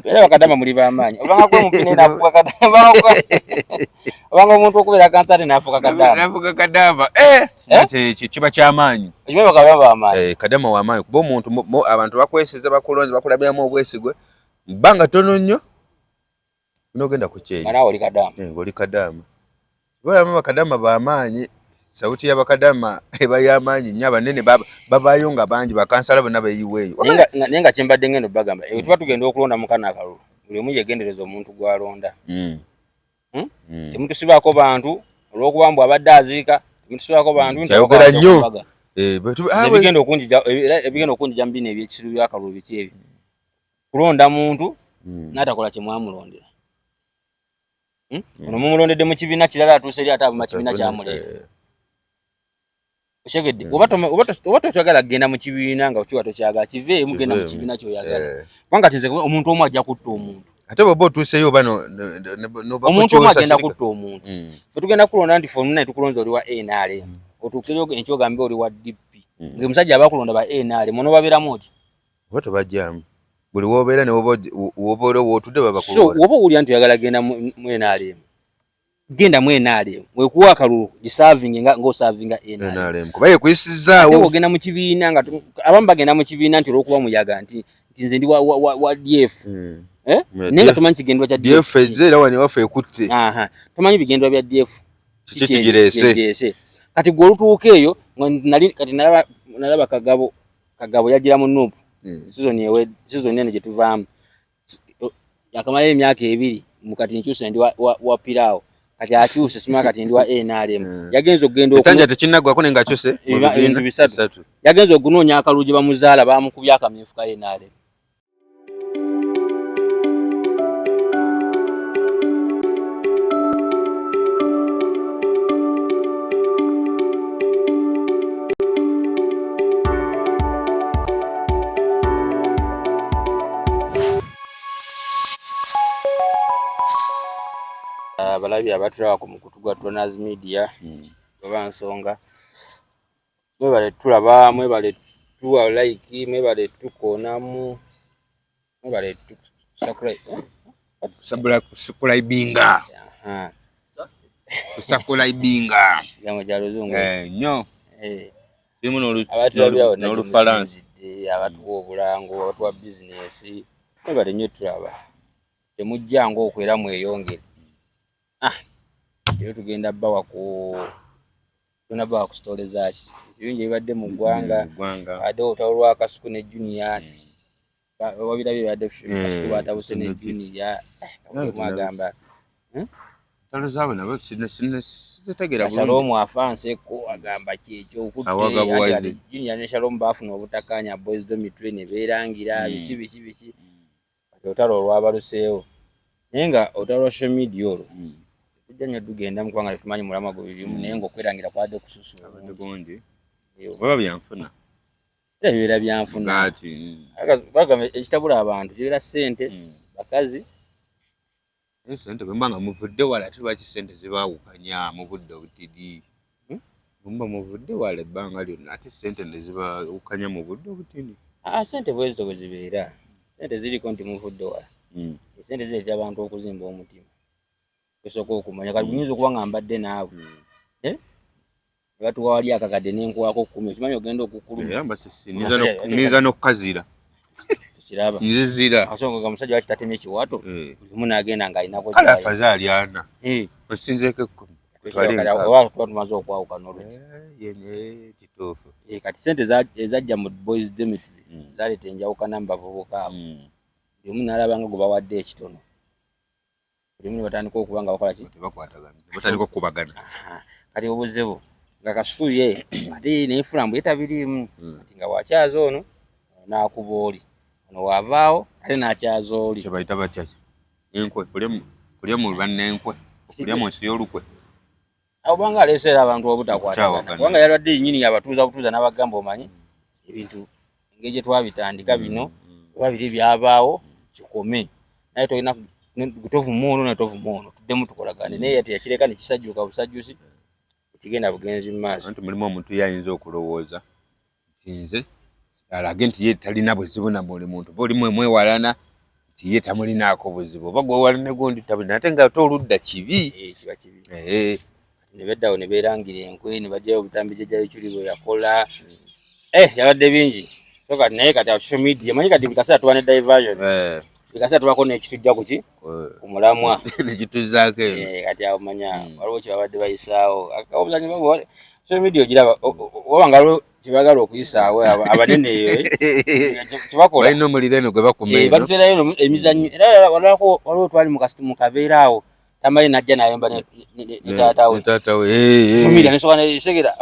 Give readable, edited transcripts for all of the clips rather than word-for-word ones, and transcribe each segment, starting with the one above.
era bakadama muri bamanyi obanga kwe mupine nafuka kadama obanga omuntu okubera kansari nafuka kadama kiba ky'amaanyi ekime bakadama bamanyi kadama w'amaanyi kuba omuntu abantu bakwesiza bakulonze bakulabyamu obwesigwe mbanga tono nnyo n'ogenda ku kyeyo nawe oli kadama oli kadama balamu bakadama b'amaanyi sauti y'abakadama eba y'amaanyi nnyo abanene babaayo nga bangi bakansala bonna beeyiweeyo naye nga kyembadde ngendo bagamba tuba tugenda okulonda mukana akalulu buli omu yegendereza omuntu gw'alonda temutusibaako bantu olw'okuba mbu abadde aziika temutusibaako bantu kyayogera nnyo ebigenda okunjija mu bino ebyekisiru by'akalulu biki ebyo kulonda muntu n'atakola kye mwamulondera ono mumulondedde mu kibiina kirala atuuse eri ate abuma kibiina kyamuleera okyegedde oba tokyagala kugenda mu kibiina nga okiwa tokyagala kiveemu genda mu kibiina kyoyagala kubanga tinze omuntu omu ajja kutta omuntu ate bwoba otuuseyo oba omuntu omu agenda kutta omuntu fe tugenda kulonda nti fonna tukulonza oli wa NRM otuukireyo enkyogambe oli wa DP nga musajja abakulonda ba NRM ono babeeramu oti oba tobajjamu buli wobeera newoba wootudde so woba owulira nti oyagala genda mu NRM genda mu NRM wekuwa akalulu gisavinge ng'osavinga NRM kuba yekuyisizaawo ate wogenda mu kibiina nga abamu bagenda mu kibiina nti olw'okuba muyaga nti nze ndi wa DF naye nga tomanyi kigendwa kya DF ezze era wano waffe ekutte tomanyi bigendwa bya DF kiki kigireese kati gwe olutuuka eyo kati nalaba kagabo yagira mu Nuupu sizoni eno gye tuvaamu yakamalayo emyaka 2 mukati nkyuse ndi wa Piraawo kati akyuse simala kati ndi wa NRM yagenza okugenda ekisanja tekinnaggwako naye ng'akyuse ebintu 3 yagenza okunoonya akalulu gye bamuzaala bamukubya akamyufu ka NRM abalabi abatulaba ku mukutu gwa Toners Media baba nsonga mwebale tulaba mwebale tuwa like mwebale tukonamu mwebale subscribinga kusakulaibinga yamo kya luzungu nnyo bimu n'Olufalansa abatuwa obulango abatuwa bizinesi mwebale nnyo tulaba temujja ng'okwera mweyongere Yo tugenda bawa ku stories zaki bingi bibadde mu ggwanga ade otawulwa Kasuku ne Junior wabirabye bibadde Kasuku batabuse ne Junior mwagamba talo zabo nabo sinetegera Shalom afanse ko agamba kyekyo okutte Junior ne Shalom bafuna obutakanya boys dormitory ne berangira biki otalo olwabaluseewo naye nga otalo social media olwo tujjanya tugenda mu kwanga tumanyi mulama go birimu naye ng'okwerangira kwadde kususu abadde gondi baba byanfuna era bibeera byanfuna bagamba ekitabula abantu kibeera ssente bakazi sente bwe mba nga muvudde wala ate lwaki ssente zibaawukanya mu budde obutidi mba muvudde wala ebbanga lyonna ate ssente ne zibaawukanya mu budde obutidi ssente bwezito bwe zibeera ssente ziriko nti muvudde wala ssente zireeta abantu okuzimba omutima esoko okumanya kati bunyinza okuba nga mbadde naawe batuwa wali akakadde n'enkuwako 10 okimanyi ogenda okukuluma niza n'okukazira kiraba nzizira asonga nga musajja wakitatemye ekiwato bulimu n'agenda ng'alinako kale afazaali ana osinzeeko tuba tumaze okwawuka yene kituufu kati ssente ezajja mu boys dormitory zaleeta enjawukana mu bavubuka abo buli omu n'alaba nga gwe bawadde ekitono buli batandika okuba nga bakola ki batandika okubagana kati obuzibu nga Kasuku ye ate n'enfulambu yetabirimu kati nga wakyaza ono n'akuba oli ono waavaawo ate n'akyaza oli kyebayita batyaki enkwe kulya mu bannenkwe kulya mu nsi y'olukwe obanga aleeseera abantu obutakwatagana kubanga yalwadde nnyini butuuza n'abagamba omanyi ebintu engeri gye twabitandika bino oba biri byabaawo kikome naye tolina gutovumono na tovumono tuddemu tukolagane naye yati yakireka nekisajjuka busajjusi ekigenda bugenzi mu maaso anti mulimu omuntu yayinza okulowooza nti nze alage nti ye talina buzibu na buli muntu buli mwewalana tiye tamulinaako buzibu oba gwe wali ne gundi tabulina ate nga toludda kibi kiba kibi ne beddawo ne beerangira enkwe ne bajjayo obutambi jjajjayo Chuli bwe yakola yabadde bingi so kati naye kati social media manyi kati bikasa tuwa ne diversion bikasa tuwako n'ekitujja kuki ku mulamwa nekituzaako kati awo manya waliwo kye babadde bayisaawo obuzanyi babo social media ogiraba wabanga waliwo kyebagala okuyisaawo abanene eyo kyebakola balina omuliro eno gwe bakumaino batuterayo emizannyo era waliwo twali mu kabeera awo tamanyi najja nayomba ne taatawe social media nesoka nesegera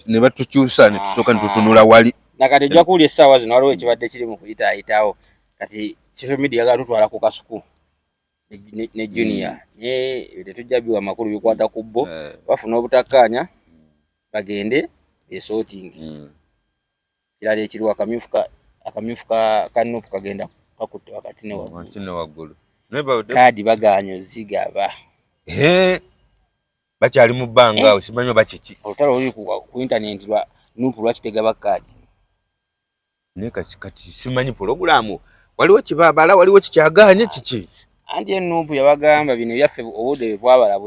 ne batukyusa ne tusooka ne tutunula wali nakati ojja kuwulya essaawa zino waliwo ekibadde kiri mu kuyitaayitawo kati social media yagala tutwala ku kasuku ne junior naye tetujja biwa amakulu bikwata ku bo bafuna obutakkaanya bagende esootingi kirala ekiriwo akamyufu ka Nuupu kagenda kakutte wakati ne waggulu kaadi bagaanyo zigaba bakyali mu bbanga awo simanyi oba kiki olutalo luli ku intaneti lwa Nuupu lwakitegaba kaadi naye kati simanyi pulogulaamu waliwo kibaabala waliwo kikyagaanye kiki anti Nuupu yabagamba bino byaffe obudde bwabala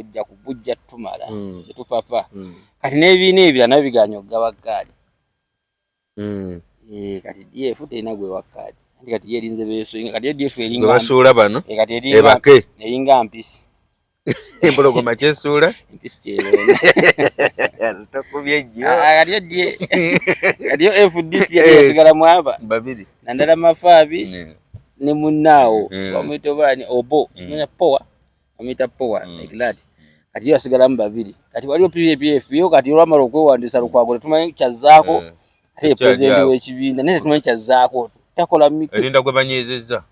bujja tumala tetupapa kati n'ebiina ebirala nabyo biganya okugaba kaadi kati DF terina gwe wa kaadi anti kati yerinze beeso kati DF eringa basuula bano kati eringa mpisi empologoma kyesuula mpisi kyerona takubye nnyo kati yo FDC yasigala mwaba babiri nandala mafaabi ne munnaawo bamwita obani obo kimanya powa bamwita powa like that kati yo asigalamu babiri kati waliwo PPF yo kati olwamala okwewandiisa Lukwago tetumanyi kyazzaako ate pulezidenti w'ekibiina naye tetumanyi kyazzaako takola mike erinda gwe banyeezezza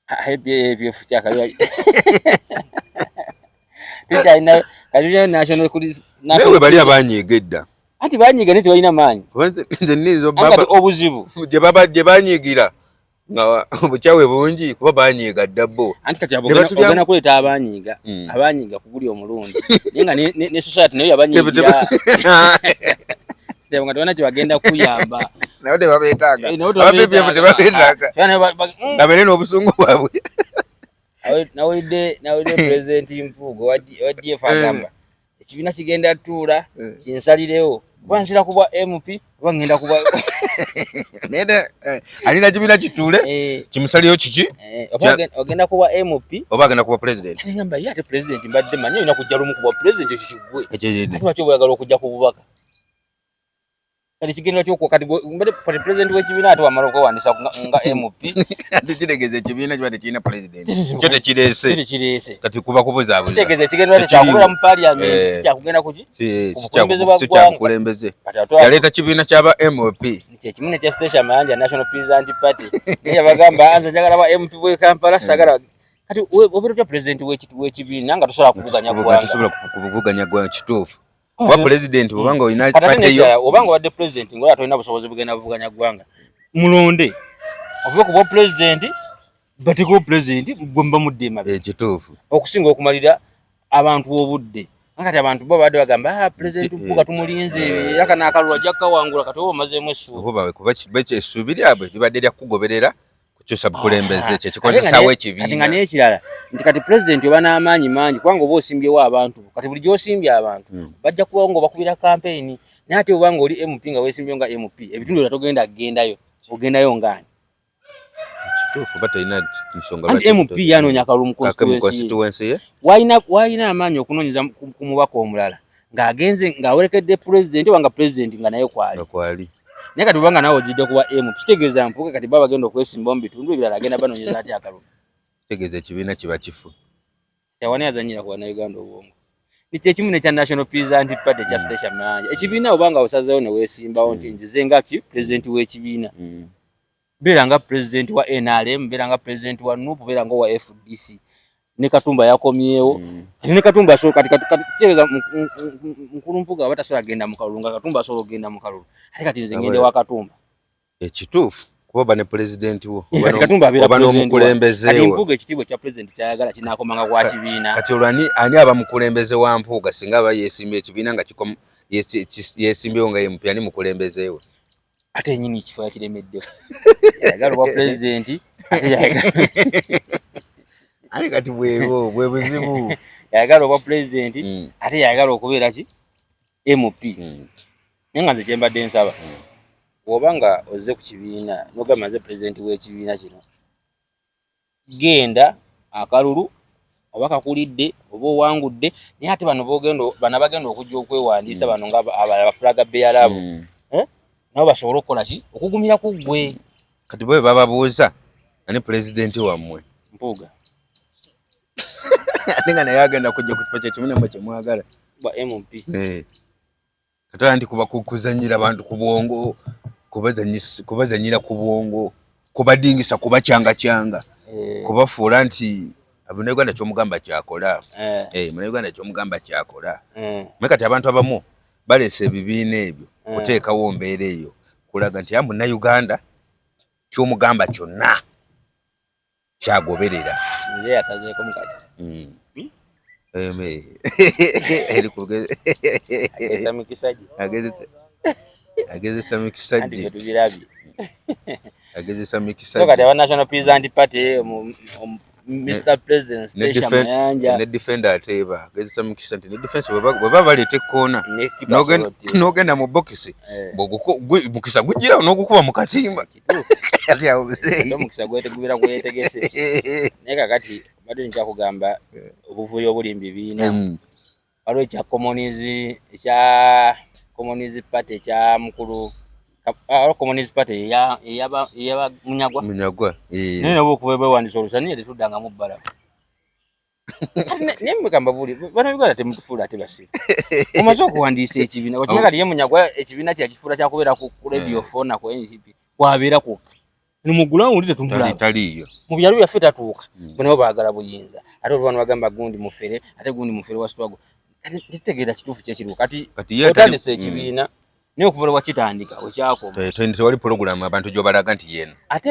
PPF kyakali tukyalina kati national nawe bali abanyiiga edda anti banyiiga naye tebalina maanyi nze nniizo obuzibu gye banyiigira nga obukyawe bungi kuba banyiiga dda bo anti kati ogenda kuleeta abanyiiga abanyiiga ku guli omulundi naye nga ne society nayo yabanyiigira nga tebana kye bagenda kuyamba nayo tebabeetaaga abaPPF tebabeetaaga babeere n'obusungu bwabwe nawulidde pulezidenti Mpuuga wa DF agamba ekibiina kigenda tuula kinsalirewo kuba nsira kubwa MP oba ngenda kuba alina kibiina kituule kimusalirewo kiki ogenda kuba MP oba agenda kuba pulezidenti ngamba ye ate pulezidenti mbadde manyi olina kujja lumu kuba pulezidenti ekikigwe ate lwaki obweyagala okujja ku bubaka kati kigendera kyokwo kati pulezidenti w'ekibiina ate wamala okwewandiisa nga MP ate kitegeeza ekibiina kiba tekirina pulezidenti kyo tekireese kati kuba kubuzaabuza kitegeeza ekigendera kyakubeera mu parliament si kyakugenda kuki si kyakukulembeze yaleeta kibiina kyaba MP kyekimu nekya Station Mayanja National Peasant Party naye yabagamba nze njagala ba MP bwe Kampala sagala kati obeera otya pulezidenti w'ekibiina nga tosobola kuvuganya gwa kituufu kuba pulezidenti obanga olina pateyo obanga wadde pulezidenti ngaoyo atolina busobozi bugenda buvuganya ggwanga mulonde ovuge ku bwa pulezidenti bateko pulezidenti gwe mbamudde emabe ekituufu okusinga okumalira abantu obudde kati abantu bo badde bagamba pulezidenti Mpuuga tumulinze yaka n'akalulu ajja kukawangula kati oba omazeemu essuubi oba kuba essuubi lyabwe libadde lya kugoberera kukyusa bukulembeze kyekikozesaawo ekibiina kati nga n'ekirala nti kati pulezidenti oba n'amaanyi mangi kubanga oba osimbyewo abantu kati buli gy'osimbye abantu bajja kuba nga obakubira kampeyini naye ate obanga oli MP nga weesimbyewo nga MP ebitundu ebyo togenda kugendayo ogendayo ngaani ekituufu batalina nsonga anti MP yanoonya akalulu mu constituency ye wayina amaanyi okunoonyeza ku mubaka omulala ng'agenze ng'awerekedde pulezidenti oba nga pulezidenti nga naye kwali naye kati obanga naawe ojjidde kuba MP kitegeeza Mpuuga kati baba bagenda okwesimbawo mu bitundu ebirala agenda banoonyeza ati akalulu kitegeeza ekibiina kiba kifu yawani azanyira ku bannayuganda obwongo nikyekimu nekya National Peasant Party ekya Station Mayanja ekibiina obanga osazeewo ne weesimbawo nti nzize nga ki pulezidenti w'ekibiina beera nga pulezidenti wa NRM beera nga pulezidenti wa Nuupu beera nga owa FDC ne Katumba yakomyewo kati ne Katumba kati kitegeeza mukulu Mpuuga aba tasobola agenda mu kalulu nga Katumba asobola okugenda mu kalulu ate kati nze ngende wa Katumba ekituufu kuba oba ne pulezidenti wo oba n'omukulembeze wo Mpuuga ekitiibwa kya pulezidenti kyayagala kinaakomanga kwa kibiina kati olwani ani aba mukulembeze wa Mpuuga singa aba yeesimbye ekibiina nga yeesimbyewo nga MP ani mukulembeze we ate nyini ekifo yakiremeddewo yagala obwa president ate kati bwe buzibu yagala obwa president ate yagala okubeera ki MP naye nga nze kyembadde nsaba bw'oba nga ozze ku kibiina n'ogamba nze president w'ekibiina kino genda akalulu oba kakulidde oba owangudde naye ate bano bagenda okujja okwewandiisa bano nga abafulaga bearabo nabo basobole okukola ki okugumira ku ggwe kati bwe bababuuza ani president wammwe Mpuuga ate nga naye agenda kujja ku kifo kyekimu kyemwagala ba MP katala nti kuba kuzanyira abantu ku bwongo kubazanyira ku bwongo kubadingisa kubacyanga kubafuula nti Munnayuganda ky'omugamba kyakola Munnayuganda ky'omugamba kyakola naye kati abantu abamu baleese ebibiina ebyo kuteekawo mbeera eyo kulaga nti Munnayuganda ky'omugamba kyonna kyagoberera nze yasazeeko mukati agezesa mikisajje agezesa mikisajje so kati aba National Peasant Party Mr. President Station Mayanja ne defender ateba agezesa mikisa nti ne defense bwe baleeta ekkoona n'ogenda mu bokisi mukisa gujira n'ogukuba mu katimba kati awo mukisa gwetegubira gwetegese naye kakati bado nkya kugamba obuvuyo obuli mu bibiina waliwo ekya Communist Party ekya mukulu Communist Party eyaba Munyagwa naye nabo okuba bewandiisa olusaniya tetuddanga mu bbala naye mugamba buli bano Uganda temutufuula ate basiru omaze okuwandiisa ekibiina okimanya kati ye Munyagwa ekibiina kyakifuula kyakubeera ku radio fona ku NCP kwabeera kwokka nimugula wulire taliyo mu byalo byaffe tatuuka nabo baagala buyinza ate oluvano bagamba gundi mufere ate gundi mufere wa struggle tetegeera kituufu kyekiruka kati otandise ekibiina niyo okuvola wakitandika okyakoma tewali program abantu gy'obalaga nti yena ate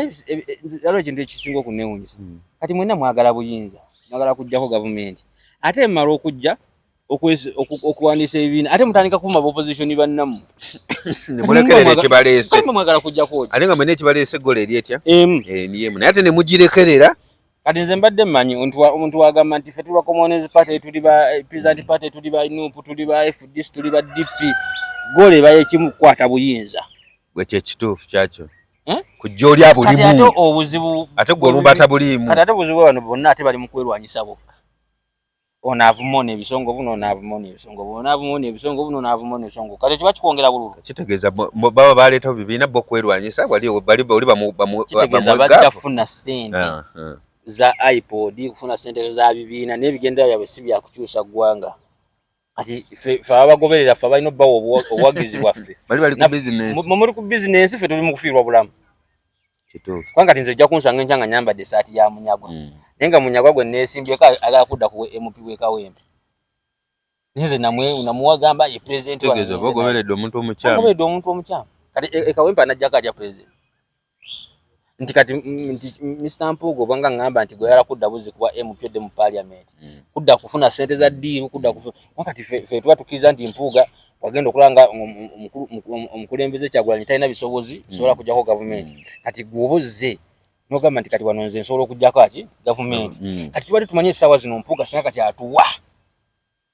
waliwo ekintu ekisinga okuneewuunyisa kati mwenna mwagala buyinza mwagala kujjako gavumenti ate mmala okujja okuwandiisa ebibiina ate mutandika kuvuma opposition bannamu nemulekerera ekibaleese mwagala kujjako ate nga mwena ekibaleese egola eri etya niemu naye ate nemugirekerera kati nze mbadde mmanyi omuntu wagamba nti ffe tuli ba Communist Party tuli ba Peasant Party tuli ba NUP tuli ba FDC tuli ba DP gole baye kimukwata buyinza bwe kyekituufu kyakyo kujja oli abulimu ate obuzibu ate gwe olumba atabulimu kati ate obuzibu bano bonna ate bali mu kwerwanyisa bokka ono avumona ebisongo buno onaavumona ebisongo buno onaavumona ebisongo buno onaavumona ebisongo kati kiba kikwongera bululu kitegeeza baba baleetawo bibiina bo kwerwanyisa oli kitegeeza bajja kufuna ssente za iPod kufuna ssente za bibiina n'ebigendera byabwe si byakukyusa ggwanga kati ffe abagoberera ffe balina obbawo obuwagizi bwaffe muri ku bizinensi ffe tuli mu kufiirwa bulamu kubanga ti nze ojja kunsanga enkya nga nyambadde essaati ya Munyagwa naye nga Munyagwa gwe neesimbyeko agala kudda ku MP w'e Kawempe naye nze namuwagamba ye pulezidenti ogoberedde omuntu omukyamu kati e Kawempe anajjako ajja pulezidenti nti kati Mr. Mpuuga obanga ngamba nti gwe yala kudda buzi kuba MP odde mu parliament kudda kufuna ssente za ddiiru kudda kufuna wakati ffe tuba tukkiriza nti Mpuuga wagenda okulanga omukulembeze Kyagulanyi talina bisobozi bisobola kujjako gavumenti kati gw'obozze n'ogamba nti kati wano nze nsobola okujjako aki gavumenti kati tubadde tumanye essaawa zino Mpuuga singa kati atuwa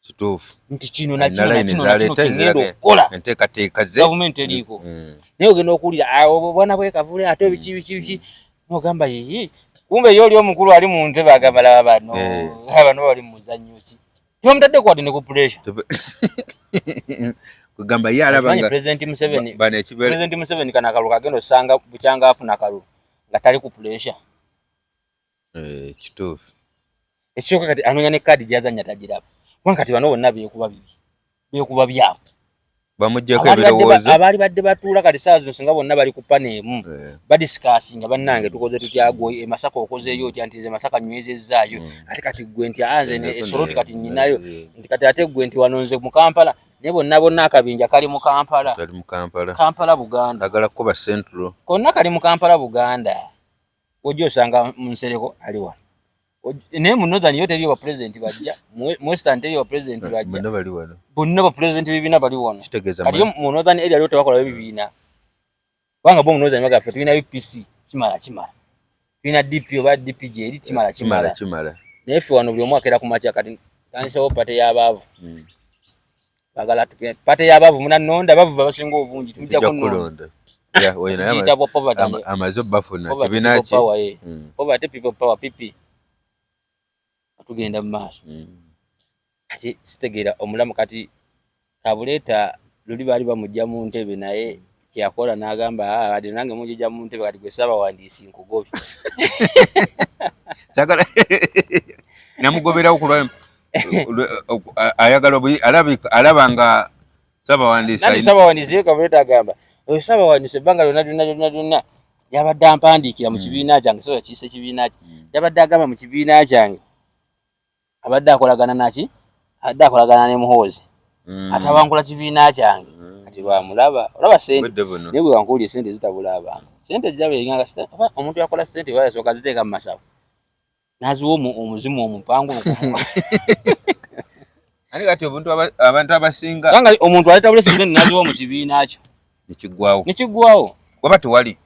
kituufu nti kino nakino kigenda okukola enteekateeka ze gavumenti eriiko naye ogenda okuwulira awo bwana bwekavule ate biki n'ogamba yiyi kumbe ye oli omukulu ali mu ntebe agamba laba bano bali mu muzannyo ki tibamutadde kwati ne ku pressure kugamba ye alabanga President Museveni kana akalulu kagenda osanga bukyanga afuna akalulu nga tali ku pressure kituufu ekisooka kati anoonya ne kaadi gyazannya tagiraba kubanga kati bano bonna beekuba byabo bamuggyeko ebirowoozo abaali badde batuula kati saa zino singa bonna bali ku paneemu badisikasinga bannange tukoze tutyago Masaka okozeeyo otya nti nze Masaka nywezezaayo ate kati gwe nti nze esoloti kati nyinayo nti kati ate gwe nti wano nze mu Kampala naye bonna akabinja kali mu Kampala Buganda agala kuba Central konna kali mu Kampala Buganda ojja osanga mu Nsereko ali wano naye mu Northern yo teriyo ba president bajja mu Western teriyo ba president bajja bonna ba president bibiina bali wano kati mu Northern area lyo tebakola bibiina Wanga bomu noza nyaga fe tulina UPC kimala tulina DP oba DPG eri kimala nefe wano buli omwaka era kumacha kati kanisa wo pate y'abavu bagala tuke pate y'abavu munanonda bavu babasinga obungi tujja kulonda ya wena amazo bafuna kibinachi poverty people power pipi atugenda mu maaso kati sitegera omulamu kati Kabuleta luli bali bamujja mu ntebe naye kyakola n'agamba adi nange mujja mu ntebe kati gwe Ssabawandiisi nkugobi sagala namugobera okulwa ayagala alabanga Ssabawandiisi Kabuleta agamba oyo Ssabawandiisi ebbanga lyonna yabadde ampandiikira mu kibiina kyange so yakiise kibiina kye yabadde agamba mu kibiina kyange abadde akolagana naki adde akolagana ne Muhoozi atabankula kibiina kyange kati lwamulaba olaba sente naye bwe wankuulye sente zitabula abantu sente ziraba enganga omuntu yakola sente yasooka ziteeka mu masawo n'aziwa omuzimu omupangu okufuka ani kati abantu abasinga kanga omuntu aletabule sente n'aziwa mu kibiina kyo nekiggwawo waba tewali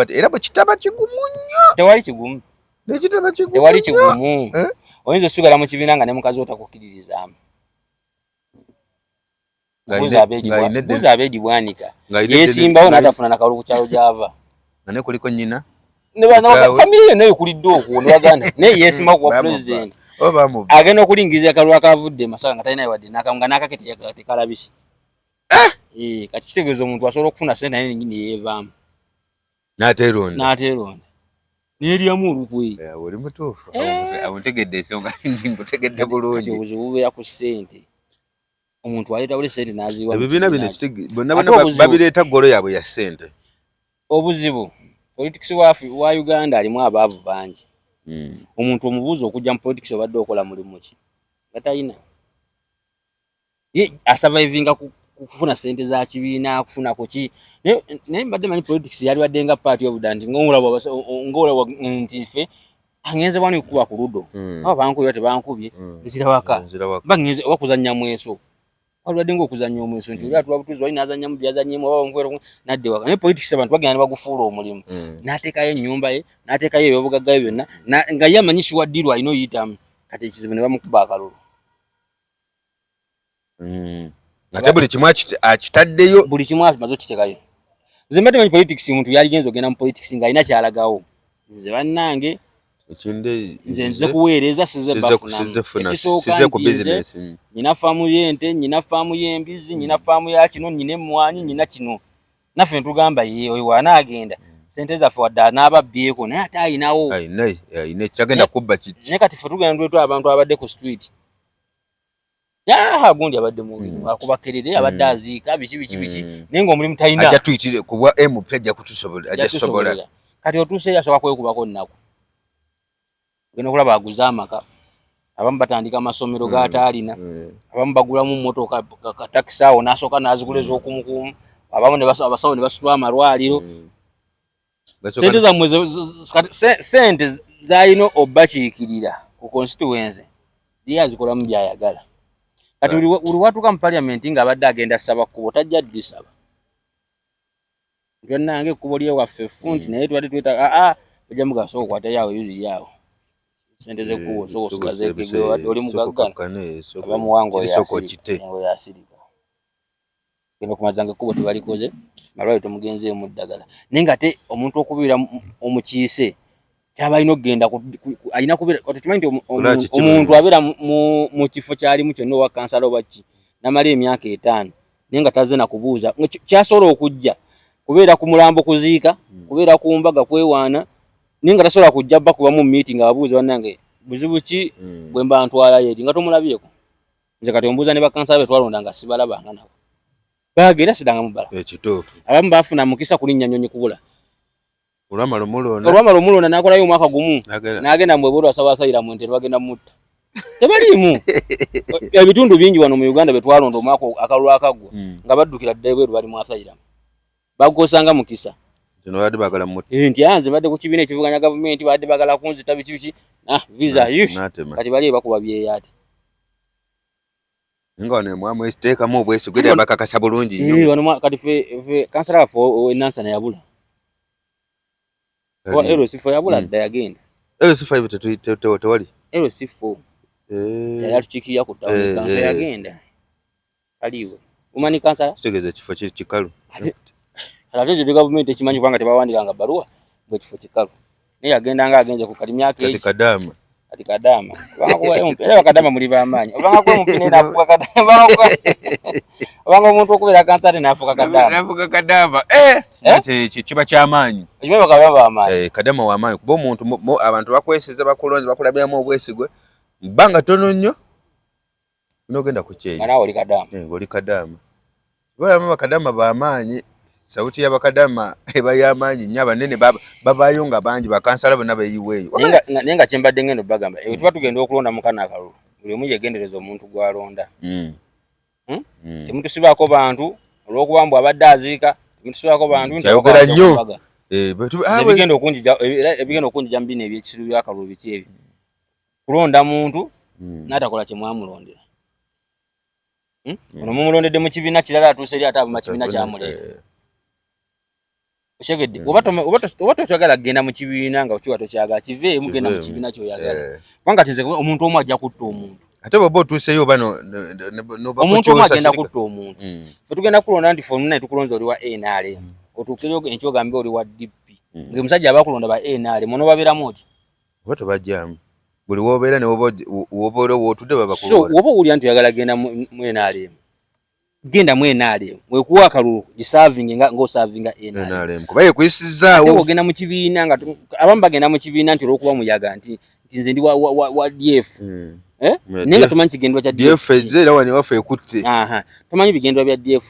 era bwe kitaba kigumu nnyo tewali kigumu oyinza osigala mu kibiina nga ne mukazi otakukkiririzaamu buuza Abedi Bwanika yeesimbawo n'atafuna nakalulu ku kyalo gy'ava nga ne kuliko nnyina famire yonna ekulidde okwo ne baganda naye yeesimbawo kuwa pulezidenti agenda okulingiza akalulu akavudde Masaka nga talina wadde nga n'akake tekalabise kati kitegeeza omuntu asobola okufuna sente naye nyini yeevaamu n'ateeronda n'eryamu olukwe oli mutuufu awuntegedde ensonga ngutegedde bulungi obuzibu bubeera ku ssente omuntu aleetawule sente n'aziwa ebibiina bino bonna babireeta ggolo yaabwe ya ssente obuzibu politics wa Uganda alimu abaavu bangi omuntu omubuuza okujja mu politics obadde okola mulimu ki gatalina asurvivinga kufuna sente za kibiina kufuna kuki naye mbadde manyi politics yali wadde nga party obudde ng'olaba nti ffe angenze wano kuba ku ludo aba bankubye tebankubye nzira waka bangenze wakuzannya mweso walwadde ng'okuzannya omweso nti oli atula butuzi wali n'azannya mu byazannyemu aba bankwera nadde waka naye politics abantu bagenda ne bagufuula omulimu n'ateekayo ennyumba ye n'ateekayo ebyobugagga bye byonna nga ye amanyi kiwaddirwa alina oyitamu kati ekizibu ne bamukuba akalulu ate buli kimu akitaddeyo buli kimu amaze okiteekayo nze mbadde manyi politics muntu yaligenza ogenda mu politics ng'alina kyalagawo nze bannange nze nze kuweereza size ku business nyina faamu y'ente nyina faamu y'embizi nyina faamu ya kino nyina emmwanyi nyina kino naffe ntugamba ye oyo wanaagenda sente zaffe wadde n'ababbyeko naye ate ayinawo ayina ekyagenda kubba kiti naye kati ffe tugenda twetwa abantu abadde ku street gundi abadde mulimu akubakerere abadde aziika biki naye ng'omulimu talina ajja tuyitire ku bwa MP ajja kutusobola kati otuuse yasooka kwekubako nnaku ogenda okulaba aguze amaka abamu batandika amasomero g'ataalina abamu bagulamu mmotoka katakisi awo n'asooka n'azigula ez'okumukumu abamu abasawo ne basitula amalwaliro sente zammwe sente zalina obbakiikirira ku constituency diye azikolamu byayagala kati buli watuuka mu parliament ng'abadde agenda ssaba kkubo tajja ddisaba gyonnange ekkubo lyewaffe funti naye tubadde tweta ojja mugasa okukwatayo awo yuziri awo sente z'ekkubo soosigazeegege oli mugagga abamuwanga oyasirika genda okumazanga ekkubo tebalikoze malwaliro temugenzeemu ddagala naye nga te omuntu okubeera omukiise kyaba alina okugenda alina kubeera tukimanyi nti omuntu abeera mu kifo kyalimu kyonna owa kansala oba ki namala emyaka 5 naye nga tazze na kubuuza kyasobola okujja kubeera ku mulambo kuziika kubeera ku mbaga kwewaana naye nga tasobola kujja bakuba mu meeting ababuuza bannange buzibu ki bwe mba ntwalayo eri nga tomulabyeko nze kati ombuuza ne bakansala be twalonda nga sibalabanga nabo bagenda sidanga mubala ekituufu abamu baafuna mukisa kulinnya nnyonyi kubula olwamala omulonda n'akolayo omwaka gumu n'agenda mu bwebweru asabasayira mu ente bagenda mutta tebaliimu ebitundu bingi wano mu Uganda betwalonda omwaka akalulu akaggwa nga baddukira ddala bweru bali mu asayiramu bagosanga mukisa badde bagala mutta nti anze badde ku kibiina ekivuganya gavumenti badde bagala kunzita biki visa kati bali bakuba byeyaati Nga wano mwamu esteka mu bwesi gwira bakakasa bulungi nnyo. Wano kati fe kansala fo enansa na yabula. Wa LC4 yabula dda yagenda. LC5 tewali. LC4. Yali tukiya ku tawe kansa yagenda. Kaliwe. Umani kansala? Sitegeze kifo kikalu. Alateje de government ekimanyi kwanga tebawandikanga baruwa bwe kifo kikalu. Ne yagenda nga agenze ku kalimya ke. Kati kadama. Banga kuwa mpera kadama muri bamanyi. Banga kuwa mpine nafuka kadama. Banga omuntu okubera kansala nafuka kadama. Nafuka kadama. Kiba kyamanyi. Kiba bakaba amanyi. Kadama wa manyi kuba omuntu abantu bakwesiza bakulonze bakulabyamu obwesigwe. Mbanga tono nnyo. Nogenda ku kyeyi. Mara oli kadama. Oli kadama. Bala mama kadama ba manyi. Sauti ya bakadama eba yamanyi nyaba nene babayo nga bangi bakansala bonna bayiweyo. Nenga kyembadde ngendo bagamba. Tuba tugenda okulonda mukana akalulu. Buli omu yegendereza omuntu gwalonda. Temutusibako bantu olw'okubambwa abadde aziika. Temutusibako bantu nkyayogera nnyo. Ebigenda okunjija mu bino ebyekisiru byakalulu biki ebyo. Kulonda muntu n'atakola kye mwamulondera. Ono mumulondedde mu kibiina kirala atuuse eri ate abuma kibiina kyamuleeta. Oshegedde oba tokyagala kugenda mu kibiina nga okiwa tokyagala kive mugenda mu kibiina kyoyagala. Kubanga tinze omuntu omu ajja kutta omuntu. Ate bw'oba otuuseyo bano omuntu omu agenda kutta omuntu. Fe tugenda kulonda nti fe nnaye tukulonza oli wa NRM. Otuukeyo enkyogambe oli wa DP. Ng'omusajja abakulonda ba NRM ono babeeramu oti. Oba tobajjaamu. Buli w'obeera ne woba wootudde babakulonda. So woba owulira nti oyagala genda mu NRM. Genda mu NRM wekuwa akalulu gisavinge ng'osavinga NRM. Kuba yekwisizzaawo. Ate wogenda mu kibiina nga abamu bagenda mu kibiina nti olw'okuba muyaga nti nze ndi wa DF. Naye nga tomanyi kigendwa kya DF ezze era wano ewaffe ekutte. Tomanyi bigendwa bya DF.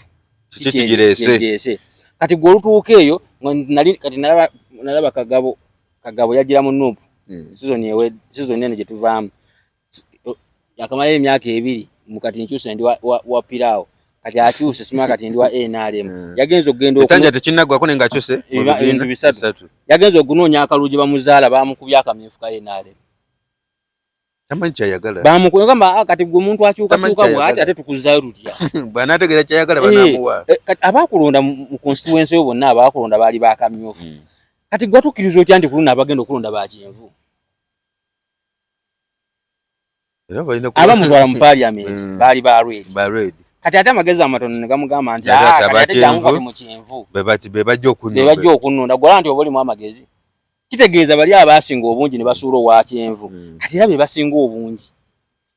Kiki kigireese. Kati gwe olutuuka eyo kati nalaba Kagabo yagira mu Nuupu. Season eno gye tuvaamu. Yakamalayo emyaka 2 mukati nkyuse ndi wa Piraawo. Kati akyuse simaka kati ndi wa NRM. Yagenza okugenda Sanja tekinnaggwako nenga akyuse ebintu bisatu. Yagenza okunoonya akalulu gye bamuzaala bamukubya akamyufu ka NRM. Tamanyi kyayagala. Bamukugamba kati gwe omuntu akyuka bw'ati ate tukuzaayo tutya. Bw'anaategeera kyayagala banaamuwa. Abaakulonda mu constituency yo bonna abaakulonda baali baakamyufu. Kati gwe tukkiriza otya nti kulunda abagenda okulonda ba kyenvu. Abamutwala mu parliament baali ba red. Kati ate amagezi amatono ne gamugamba nti ate jangu kati mu kyenvu. Be bajja okunonda. Gwala nti obolimu amagezi. Kitegeeza bali abasinga obungi ne basuula owa kyenvu. Kati era be basinga obungi.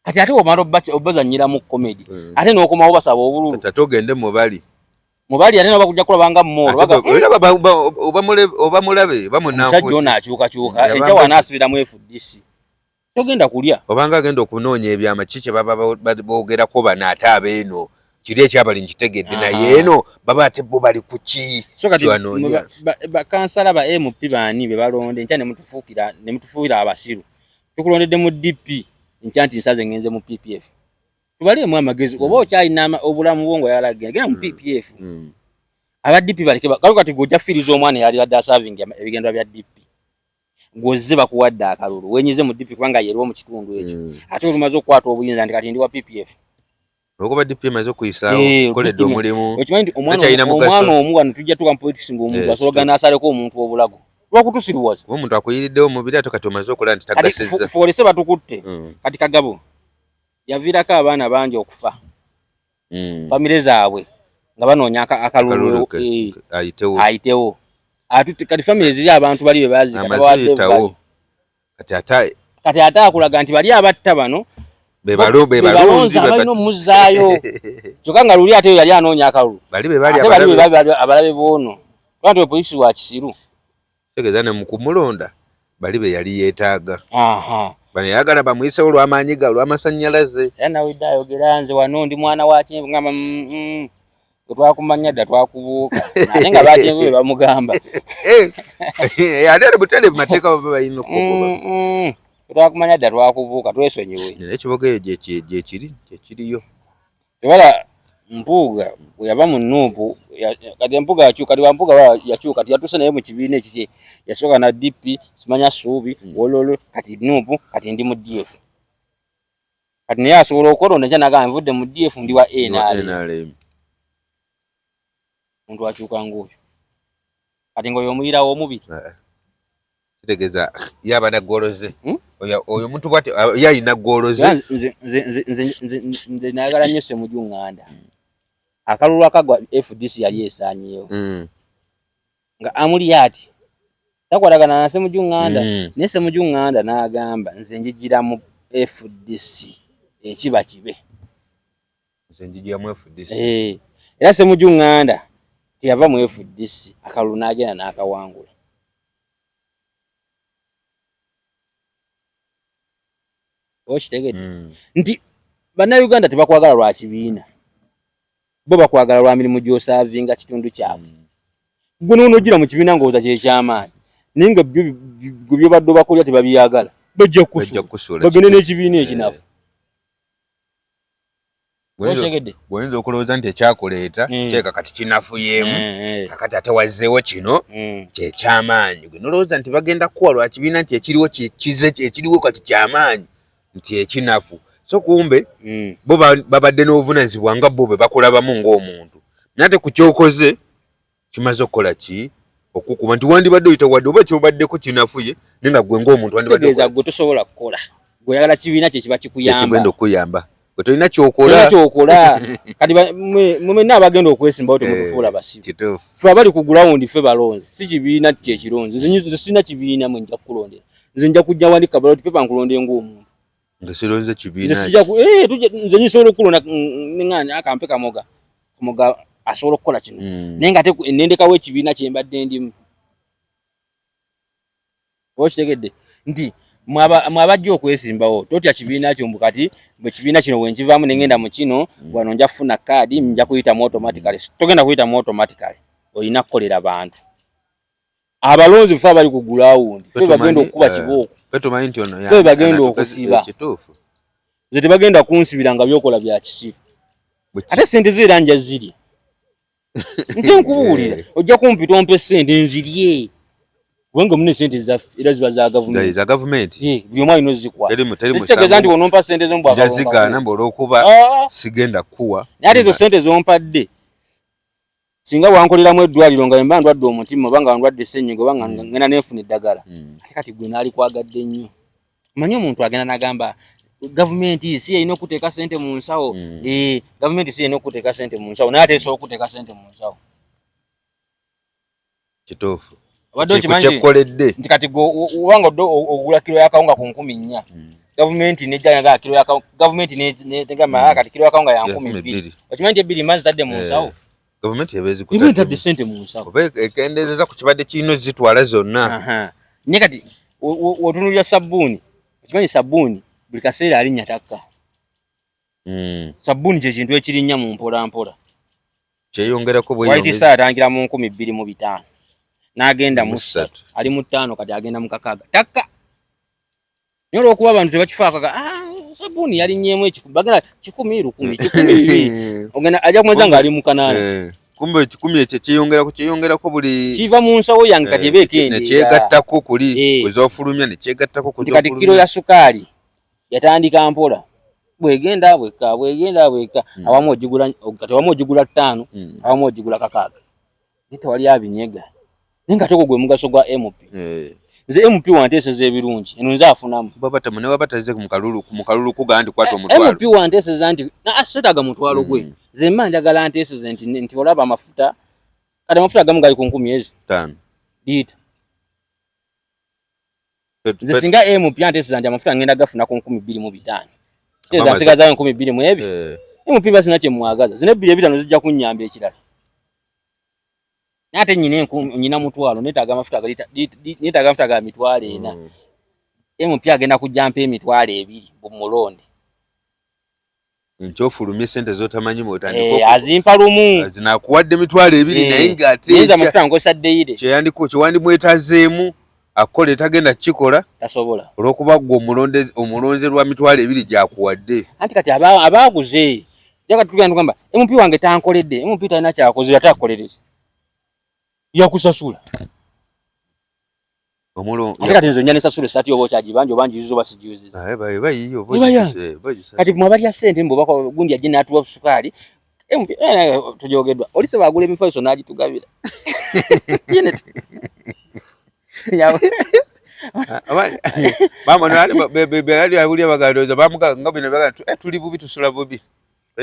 Kati ate omala obbazannyira mu comedy. Ate n'okomawo basaba obululu. Kati ate ogende mu bali. Mubali ate nabakujja kulabanga mmoro oba mulabe bamunanfuusi. Sajjo naakyuka enkya wanaasibira mu FDC. Togenda kulya. Obanga agenda okunoonya ebyama kiki baba boogerako bano ate abeeno. Kiri ekyabali nkitegedde naye eno baba ate bo bali ku ki kyanoonya. Bakansala ba MP baani be balonde enkya ne mutufuukira abasiru. Tukulondedde mu DP enkya nti nsaze ngenze mu PPF. Tubaliemu amagezi oba okyalina obulamu bwongo yalagenda mu PPF. Aba DP baleke kati gojja firiza omwana yali adda serving ebigendwa bya DP. Gozze bakuwadde akalulu wenyize mu DP kubanga yerwa mu kitundu ekyo. Ate olumaze okukwata obuyinza nti kati ndi wa PPF. Olwokuba DP emaze okuyisaawo koledde omulimu. Okimanyi nti omwana omu wano tujja tuka mu politics ng'omuntu asologana asaleko omuntu w'obulago. Lwakutusiriwaza. Omuntu akuyiriddewo omubiri ate kati omaze okola nti tagasizza. Kati foolese batukutte. Kati Kagabo yaviirako abaana bangi okufa. Famire zaabwe nga banoonya akalulu ayitewo. Kati famire ziri abantu bali be baazika kati ate akulaga nti bali abatta bano bebalonzi balina omuzaayo. Kyokka nga luli ate yali anoonya akalulu. Bali be bali abalabe boono. Lwatu polisi wa kisiru. Tegeeza ne mu kumulonda bali be yali yeetaaga. Bano yagala bamuyise olw'amaanyi ga olw'amasannyalaze. Era nawe dda ayogera nze wano ndi mwana wa kyenvu ngamba twakumanya dda twakubuuka. Ate nga bakyenvu be bamugamba. Ate ali butereevu mateeka baba balina okukuba. Twakumanya dda twakubuuka twesonyiwe. Ekiboga eyo gyekiriyo. Tewala Mpuuga bwe yava mu Nuupu kati Mpuuga yakyuka kati Mpuuga yakyuka kati yatuuse naye mu kibiina ekiki yasooka na DP simanya Ssuubi Wololo kati Nuupu kati ndi mu DF. kati naye asobola okulonda ekya nagamba nvudde mu DF ndi wa NRM. Muntu akyuka ng'oyo kati ng'oyo omuyirawo omubiri kitegeeza yabana goloze oyo muntu bwati yayina goloze. Nze nayagala nnyo Ssemujju akalulu akagwa FDC yali esaanyeewo nga amuli ati takwatagana na Ssemujju naye Ssemujju n'agamba nze njijjira mu FDC ekiba kibe. Nze njijjira mu FDC. Era Ssemujju teyava mu FDC akalulu n'agenda n'akawangula. Okitegedde nti bannayuganda tebakwagala lwa kibiina, bo bakwagala lwa mirimu gy'osaavinga kitundu kyabwe. Gwe n'onogira mu kibiina ng'oza kyekyamaanyi naye nga bye badde bakolya tebabyagala bajja kusula bagende n'ekibiina ekinafu. Bw'oyinza okulowooza nti ekyakuleeta kyeka kati kinafuyeemu kakati ate wazzeewo kino kyekyamaanyi. Gwe nolowooza nti bagenda kuwa lwa kibiina nti ekiriwo kize ekiriwo kati kyamaanyi nti ekinafu. So kumbe bo babadde n'obuvunaanyizibwa nga bo bwe bakulabamu ng'omuntu. Naye ate ku kyokoze kimaze okukola ki okukuba nti wandibadde oyita wadde oba kyobaddeko kinafuye naye nga gwe ng'omuntu wandibadde okola. Gwe tosobola kukola. Gwe oyagala kibiina kye kiba kikuyamba. Kigenda okuyamba. Gwe tolina kyokola. Kati mwenna abagenda okwesimbawo temutufuula basibe. Ffe abali ku gurawundi ffe balonze. Si kibiina kye kironze. Nze sirina kibiina mwe nja kukulondera. Nze nja kujja wandika ballot paper nkulonde ng'omuntu. Nga sironze kibiina. Nze nsobola okulonda ng'ani akampe kamoga asobola okukola kino. Naye nga ate nendekawo ekibiina kye mbadde ndimu. Okitegedde nti mwabajja okwesimbawo totya kibiina kyo mbu kati bwe kibiina kino bwe nkivaamu ne ngenda mu kino wano nja kufuna kaadi nja kuyitamu automatically. Togenda kuyitamu automatically, olina kukolera bantu. Abalonzi ffe abali ku gurawundi ffe bagenda okukuba kibooko. Ffe bagenda okusiba. Nze tebagenda kunsibira nga byokola bya kisiru. Ate sente ze era nja zirya. Nze nkubuulira ojja kumpita ompe sente nzirye. Wenga mune sente zaffe era ziba za government. Za government. Buli omu alina ozikuwa. Kitegeeza nti onompa sente zo mbwa jazigaana olw'okuba sigenda kuwa. Ate ezo sente zompadde singa wankoleramu eddwaliro nga mba ndwadde omutima oba nga ndwadde ssenyiga oba nga ngenda neefuna eddagala. Ate kati gwe naali kwagadde nnyo. Manyi omuntu agenda n'agamba gavumenti si erina okuteeka sente mu nsawo. Gavumenti si erina okuteeka sente mu nsawo naye ate esobola okuteeka sente mu nsawo. Kituufu. Kyekoledde nti kati obanga ogula kilo ya kawunga ku 4,000 gavumenti nejja nga kilo ya gavumenti netegama kati kilo ya kawunga ya 2,000 okimanyi ebiri mazi tadde mu nsawo. Gavumenti ebezi kutadde sente mu nsawo oba ekendezeza ku kibadde kino zitwala zonna. Naye kati otunulira sabbuuni okimanyi sabbuuni buli kaseera alinnya takka. Sabbuuni kye kintu ekirinnya mu mpolampola kyeyongerako bweyongera saa atangira mu 2,500 n'agenda mu 3 ali mu 5 kati agenda mu 6 takka. Naye olw'okuba abantu tebakifaako sabbuuni yalinnyemu bagenda 1,000 1,000 ogenda ajja kumweza nga ali mu 8. Kumbe 1,000 ekyo kyeyongerako buli kiva mu nsawo yange kati eba ekende nekyegattako kuli wezofulumya nekyegattako kati kilo ya sukaali yatandika mpola bwegenda bweka awamu ogigula kati awamu ogigula 5 awamu ogigula 6 naye tewali abinyega. Naye nga toko gwe mugaso gwa MP. Nze MP wanteeseza ebirungi eno nze afunamu babatamu ne wabatazze ku mukalulu kugandi kwata omutwalo. MP wanteeseza nti setaga mutwalo gwe nze mma njagala nteeseze nti olaba amafuta kati amafuta agamu gali ku 5 liita. Nze singa MP anteeseza nti amafuta ngenda gafuna ku 2,500 teeza nsigazayo 2,200 MP basina kye mwagaza zine 2,500 zijja kunnyamba ekirala. Ate nyina mutwalo netaaga amafuta ga mitwalo 4 MP agenda kujjampa emitwalo 2 bumulonde nkyofulumye sente zotamanyi mwotandika azimpa lumu zinakuwadde emitwalo 2 naye ng'ate amafuta nkozesa ddeire kyewandimwetazeemu akole tagenda kikola tasobola olw'okuba gwe omulonze lwa mitwalo 2 gyakuwadde. Anti kati abaaguze jaga tugenda tugamba MP wange tankoledde MP talina kyakoze atakolereze yakusasula Omulo. Kati nzo nyane sasule sati obo kyaji banjo banjizo basijuzi. Bayiyo bajise. Kati mwabali ya sente mbo bako gundi ya jina atuwa sukali. Tujogedwa. Olise bagule emifaliso n'agitugabira. Yene. Yawe. Mama nali ali abuli bagadoza bamuka ngabino baga tuli bubi tusula bubi.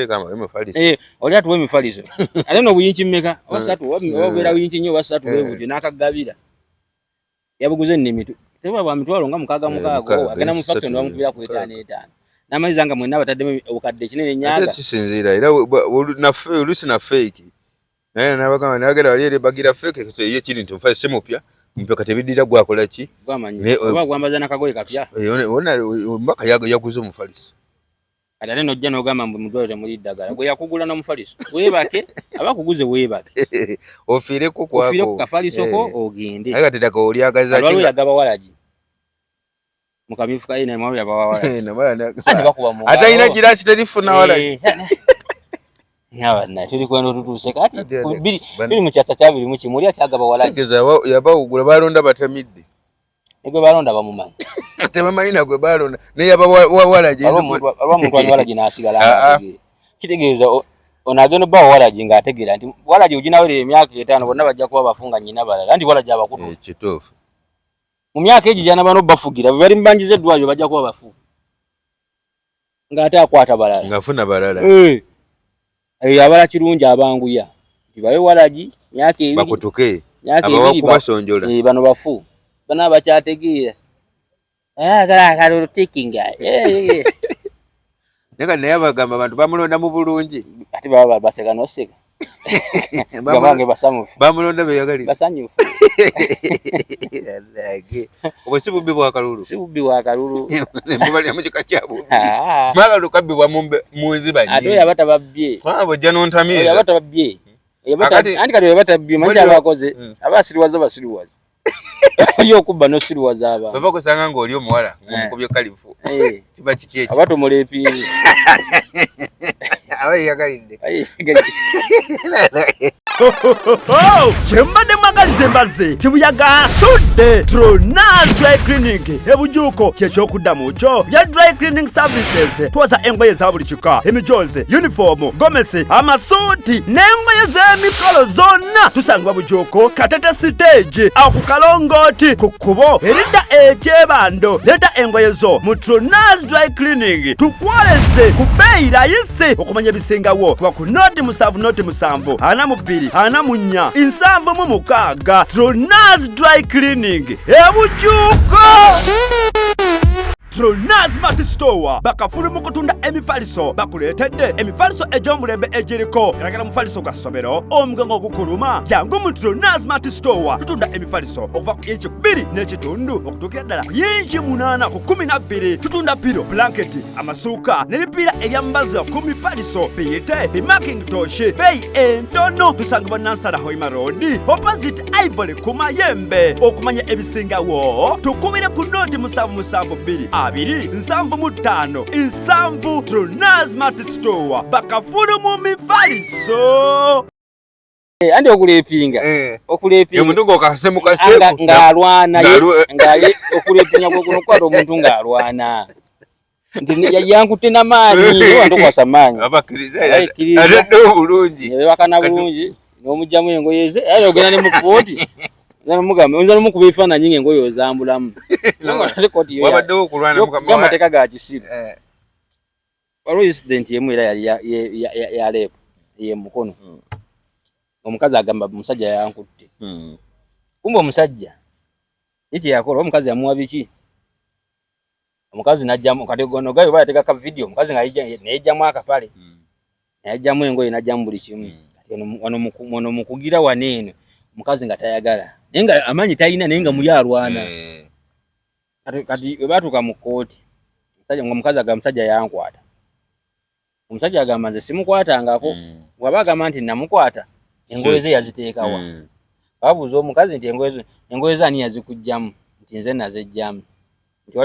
Kama emifaliso. Oli atuwe emifaliso. Ale no buyinchi mmeka. Wasatu wabera buyinchi nnyo basatu webuti n'akagabira. Yabuguze nnimitu. Teba bwa mitwalo nga mukaga agenda mu factory bamukubira ku 5 n'amaiza nga mwenna batadde obukadde kinene nyaga. Ate kisinzira era na fake. Nabagamba nagera wali ere bagira fake ye kiri nti mfa semupya mpaka tebidira gwakola ki gwamanye oba gwambaza nakagoye kapya ona mbaka yaguze omufaliso adane nojja nogamba mudwalire muri ddagala gwe yakugula n'omufaliso webake abakuguze webake ofire ko kwako ofire ku kafaliso ko ogende aga tedaka oli agaza kinga alwa yagaba walaji mukamyifu kayi na mwawe yaba walaji ata ina girasi telifuna walaji yawa na tuli kwano tutuse kati bili mukyasa kyabiri muki muri akyagaba walaji tegeza yaba ugula balonda batamidde ego balonda bamumanyi ate bamayina gwe balonda ne yaba walaji muntu walaji nasigala kitegeeza onageno ba walaji ngategera nti walaji ujinawere emyaka 5 bonna bajja kuba bafunga nyina balala ndi walaji abakutu kitofu mu myaka egi jana bano bafugira bali mbanjize dwalyo bajja kuba bafu ngate akwata balala ngafuna balala abala kirungi abanguya tibawe walaji myaka 2 bakutuke abawakubasonjola bano bafu bana bakyategeera gara kalo tikinga nega naye bagamba abantu bamulonda mu bulungi ati baba baseka noseka babange basamufu bamulonda beyagali basanyufu obosibubi bwa kalulu sibubi wa kalulu mbali ya mujika kyabo mala lukabi bwa muzi banyi ato yabata babye abo jano ntamiza yabata babye yabata andi kati yabata babye manje abakoze abasiriwaza basiriwaza yo kuba no siriwaza aba baba kusanga ngo oli omuwala ngomukubye kalifu kiba kitiye abato mulepiri abaye yagalinde Chembade magalize mbaze chibuyaga sudde Tronaz Dry Cleaning ebujuko kyekyokudamu kyo bya dry cleaning services twaza engoye za buli kika emijoze uniform gomesi amasuti n'engoye z'emikolo zonna tusangibwa bujuko Katete stage awo ku Kalongoti ku kkubo erida ekyebando leta engoye zo mu Tronaz Dry Cleaning tukwoleze ku bbeeyi rayisi okumanya ebisingawo kuba ku noti 7 ana mu 2 ana mu 4 7 mu 6 Tronaz Dry Cleaning ebujuko Tronaz Mart Store bakafulu mu kutunda emifaliso bakuletedde emifaliso egy'omulembe egiriko eragala mufaliso gwa somero omugango ogukuluma jangu mu Tronaz Mart Store tutunda emifaliso okuva ku inchi 2 n'ekitundu okutuukira ddala ku inchi 8 ku 12 tutunda piro blanketi amasuuka n'ebipiira ebyambazi ku mifaliso biyite bimakintosh beeyi entono tusangibwa Nansana Hoima Road opposite Ivory ku Mayembe okumanya ebisingawo tukubire ku noti 772 275 Tronaz Mart Store bakafulu mu mifaliso andi okulepinga omuntu ngokasemu ng'alwana okulepinga kuno kwata omuntu ng'alwana nti yankute n'amaanyi wandokwasa maanyi abakiriza bulungi bakana bulungi n'omugyamu engoye ze ayo ogenda ne mu kooti namugamba onza nomukuba ebifaananyi ng'engoye ozambulamu wabaddewo okulwana amateeka ga kisiru waliwo incident yemu era yali ya lepu ye mukono omukazi agamba omusajja yankutte kumbe omusajja ekyo yakola omukazi yamuwa biki omukazi najjamu kati gono gayo bayateekaka video omukazi nayejjamu akapale nayajjamu engoye najjamu buli kimu wano mukugira waneeno omukazi nga tayagala naye nga amaanyi talina naye nga muli alwana kati we baatuuka mu kooti omukazi agamba omusajja yankwata omusajja agamba nze simukwatangako waba agamba nti namukwata engoye ze yaziteekawa babuuza omukazi nti engoye ze ani yazikugjamu nti nze nazejjamu nti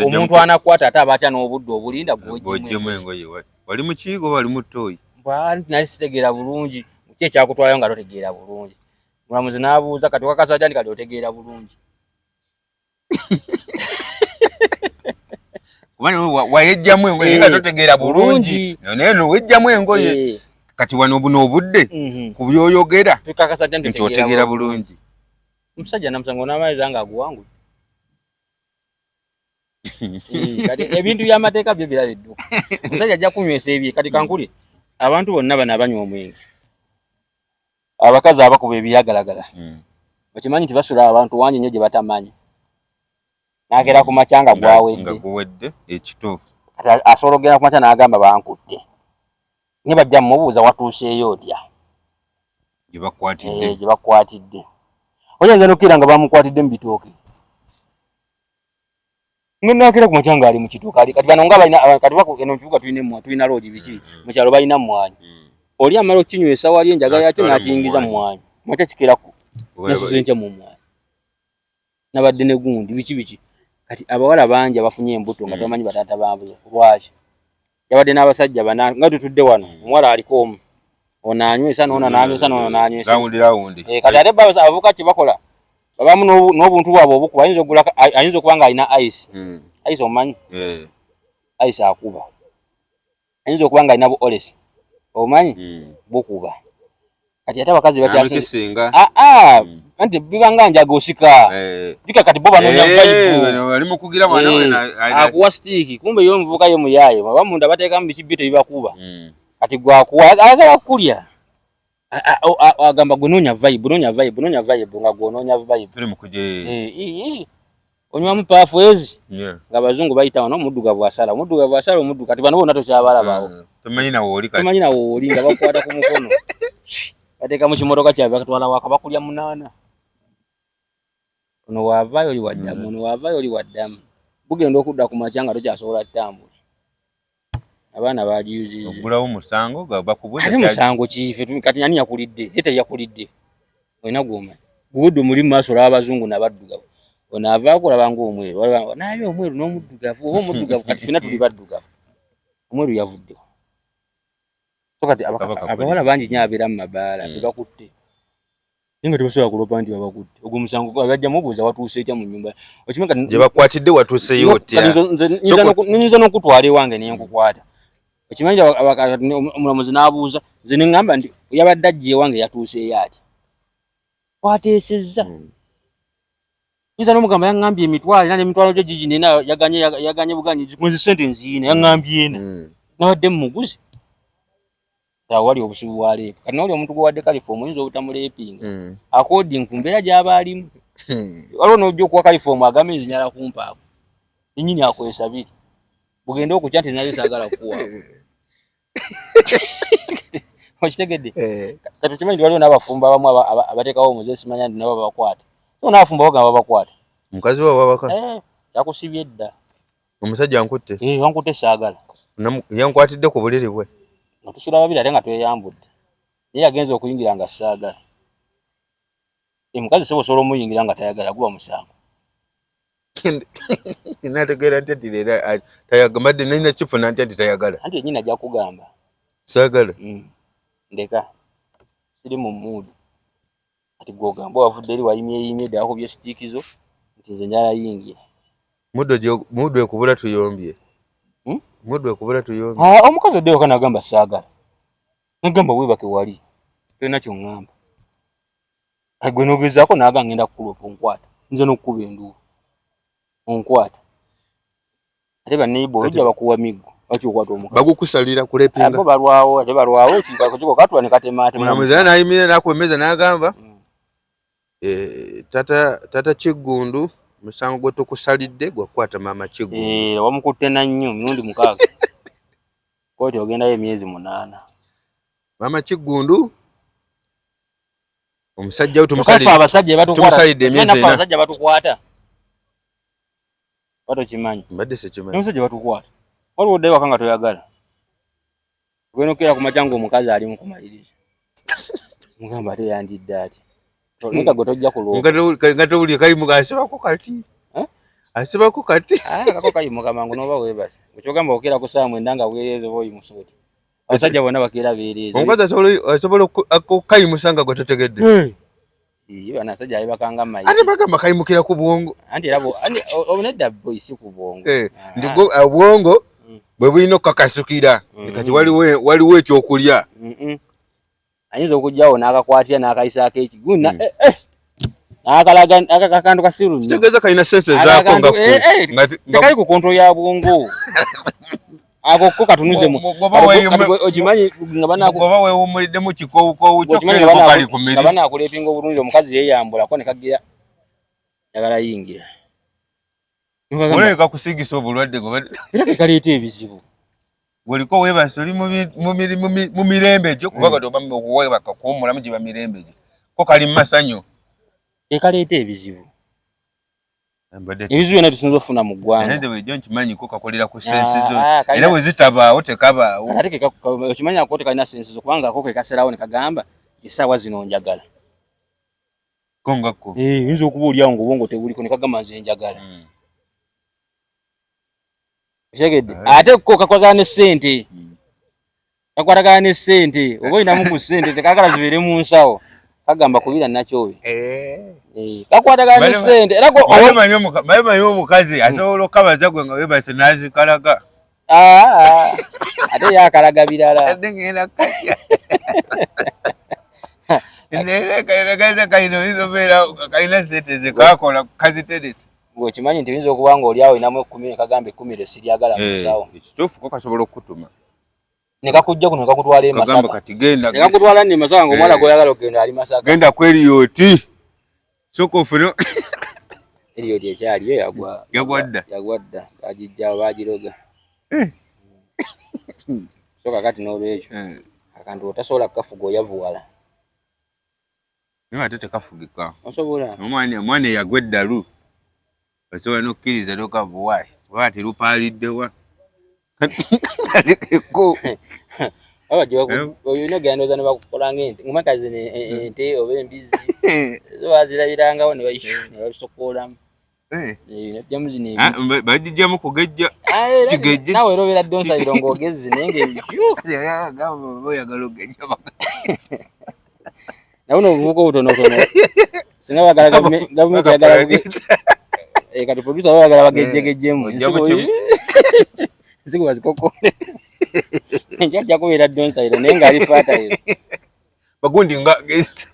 omuntu anakwata ate aba atya n'obudde obulinda gwojjemu engoye wali mu kiyigo wali mu ttooyi nali sitegeera bulungi ki ekyakutwalayo nga totegeera bulungi mulamuzi n'abuuza kati wakasajja ndi kati otegeera bulungi Kubanga wayejjamu engoye nga totegeera bulungi neno wejjamu engoye kati wano buno obudde ku byoyogera tukakasa nti otegeera bulungi. Omusajja namusango n'amaizi nga aguwangula. Kati ebintu by'amateeka byo birabiddwa. Omusajja ajja kunywesa ebye kati kankuli abantu bonna bano abanywa omwenge abakazi abakuba ebiyagalagala okimanyi nti basula abantu wangi nnyo gye batamanyi n'agera ku macyanga gwawedde ekituufu kati asobola okugenda ku makya n'agamba bankutte ne bajja mmubuuza watuuseeyo otya gye bakwatidde oyinza n'okkira nga bamukwatidde mu bitooke ng'onaakera ku macyanga ali mu kitooke kati bano nga balina kati eno kibuga tulina loogi biki mu kyalo balina mmwanyi oli amala okukinywesa wali enjagala yakyo n'akiyingiza mu mwanyi makya kikeraku nasusenkya mu mwanyi nabadde ne gundi biki kati abawala bangi abafunye embuto nga tamanyi bataata baabwe lwaki yabadde n'abasajja bana nga tutudde wano omuwala aliko omu ono anywesa n'ono n'anywesa n'ono n'anywesa kati ate abavuka kye bakola babamu n'obuntu bwabwe obukuba ayinza okuba nga alina ice omumanyi ice akuba ayinza okuba nga alina bu olesi omanyi bukuba kati ate abakazi bakyasinga anti bibanga njaga osika jika kati bo banoonya akuwa stiiki kumbe yo omuvubuka ye muyaaye abamunda bateekamu biki bito bibakuba kati gwakuwa ayagala kukulya agamba gwe noonya vibe nga gwonoonya vibe onywamu paafu ezi nga abazungu bayita wano omuddugavu asala kati bano bonna tokyabalabaawo tomanyi nawo oli nga bakwata ku mukono bateeka mu kimotoka kyabwe bakatwala waka bakulya munaana ono waavaayo oli waddamu bugenda okudda ku makya nga tokyasobola ttambula abaana balyuzi ogulawo musango ate musango kiife kati ani yakulidde ye teyakulidde olina gwomanyi gubudde omuli mu maaso olw'abazungu n'abaddugavu ono avaako olabanga omweru naye omweru n'omuddugavu oba omuddugavu kati fena tuli baddugavu omweru yavuddewo so kati abawala bangi nnyo abeera mu mabaala tebakutte naye nga tebasobola kulopa nti babakutte ogwo musango bajja mubuuza watuuse etya mu nnyumba gye bakwatidde watuuseyo otya nyinza n'okutwala ewange nenkukwata okimanyi omulamuzi n'abuuza nze ne ŋŋamba nti yabadde ajja ewange yatuuseeyo atya twateesezza nyinza n'omugamba yaŋŋambye emitwalo era n'emitwalo gyo gigi nina yaganye buganyi mwezi sente nziina yaŋŋambye ena nabadde mumuguzi wali obusubu bwa leepu kati nawuli omuntu gwewadde kalifoomu oyinza obutamuleepinga according ku mbeera gy'aba alimu waliwo n'ojja okuwa kalifoomu agamba enzinyala kumpaako ennyini akozesa biri bugende okutya nti naye saagala kukuwaako okitegedde kati okimanyi nti waliwo n'abafumba abamu abateekawo omuze simanya nti nabo babakwata so n'abafumba bagamba babakwata mukazi wawe babaka yakusibye dda omusajja ankutte wankutte saagala yankwatidde ku buliri bwe nga tusula babiri ate nga tweyambudde naye yagenza okuyingira nga saagala mukazi osobola omuyingira nga tayagala guba musango nategeera nti ati leero tayagambadde nalina kifuna nti ati tayagala anti ennyini ajja kugamba saagala ndeka siri mu muudi ati gwogamba wavudde eri wayimyeyimye dde akubye sitiikizo nti nze njala yingira muddu ekubula tuyombye omukazi oddeyo kanagamba saagala nagamba weebake wali tolina kyoŋŋamba gwe nogezaako naaga ngenda kukulopa onkwata nze n'okukuba enduulu onkwata ate baneiba olujja bakuwa miggo lwaki okwata omukazi bagukusalira kulepinga abo balwawo ate balwawo ekiko katula ne katemaatema mulamuzi nayimirira nakwemeza n'agamba tata Kiggundu musango gwe tukusalidde gwakwata maama Kiggundu wamukutte na nnyo mirundi 6 koti ogendayo emyezi 8 maama Kiggundu omusajja tumusalidde emyezi 4 abasajja batukwata bato kimanyi mbadde sekimanyi omusajja batukwata waliwo oddayo waka nga toyagala ogenda okera ku makyanga omukazi ali mu kumaliriza mugamba ate yandidde ati neka gwe tojja kuloopa nga towulire kayimuka asibako kati asibako kati kako kayimuka mangu noba weebase ekyogamba okera ku saa 9 nga bwereeza oba oyimusooti abasajja bonna bakeera beereeza omukazi asobola okukayimusa nga gwe totegedde Bana sajja bakanga mai. Ate bagamba kayimukira ku bwongo. Anti labo obunedda boy si ku bwongo. Ndigo obwongo bwe bulina okukakasukira. Kati waliwo ekyokulya. Ayinza okujjawo n'akakwatira n'akayisaako ekiguna. Akalaga akakantu kasiru. Kitegeeza kayina sense zaako nga tekali ku kontrol ya bwongo. Ako ko katunuze mu okimanyi ngabana ko bawe umulide mu kikowu ko ukyokere ko kali kumiri ngabana akulepinga obulungi omukazi yeyambula ko ne kagira yagala yingira oleka kusigisa obulwadde go era kaleete ebizibu goliko webasoli mu mirembe gyo kubaga toba okuweba kakumula mu giba mirembe gyo ko kali masanyo kaleete ebizibu ebizibu byonna tusinza ofuna mu ggwanga nze wejo nkimanyi ko kakolera ku sensizo era bwe zitabaawo tekabaawo ate okimanyi akote kalina sensizo kubanga ako ke kaserawo ne kagamba essaawa zino njagala kongako yinza okuba oliawo ng'obwongo tebuliko ne kagamba nze njagala okitegedde ate ko kakwatagana ne ssente kakwatagana ne ssente oba oyinamu ku ssente tekagala zibeere mu nsawo kagamba kubira nakyowe kakwatagana ne ssente era ko bayimanyi omukazi asobola okabaza gwe nga webase nazikalaga ate yakalaga birala kalina sente zekakola kaziterese okimanyi nti oyinza okuba nga oli awo inamu 10 kagamba 10 siryagala musawo ekituufu ko kasobola okutuma ne kakujja kuno kakutwala e Masaka kati genda ne kakutwala ne Masaka ng'omwana gw'oyagala okugenda ali Masaka genda kweriyooti sokofino eriyoti ekyaliyo yagwadda agijja bagiroga so kakati n'olwekyo akantu otasobola kukafuga oyavuwala niba ate tekafugika osobola omwana eyagwa eddalu osobola n'okkiriza tokavuwayi oba ati lupaaliddewa katikeko oyina ogenda ne bakukola ng'ente ng'omakazi ente oba embizi zo bazirabirangawo ne babisokoolamu nejjamu zino bagijjamu kugejja kigejje nawe era obeera ddonsabiro ng'ogezi naye oyagala ogejja nabuno obuvubuka obutonotono singa bagala gavumenti yagala kati producer bayagala bagejjegejjemu nsigo bazikokole njajja kubeera ddonsabiro naye ng'ali fertile bagundi nga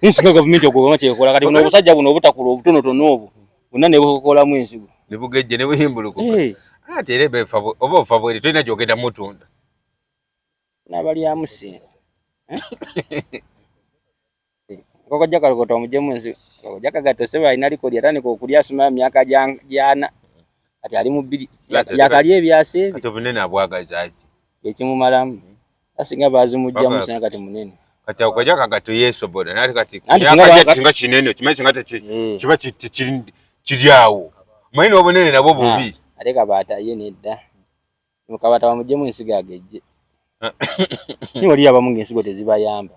nsiga gavumenti okugoma kyekola kati buno obusajja buno obutakula obutonotono obwo bonna ne bukokolamu ensigo ne bugejje ne buhimbulukuka ate era befa oba ofa bwere tolina gyogenda mutunda n'abalyamu sente kokojja kalokota omujjemu ensigo kokojja kagatose balina likodi atandika okulya asoma myaka gyana kati ali mu 2 yakalya ebyasa ebyo kati obunene abwagazaaki ekimumalamu asinga bazimujjamu singa kati munene kati okojja kagato yesobola nati kati singa kinene okimanyi singa kiba kiryawo manyi n'obunene nabwo bubi ate kabaata ye nedda mukabaata bamujjemu ensigo agejje niwe oli abamu ng'ensigo tezibayamba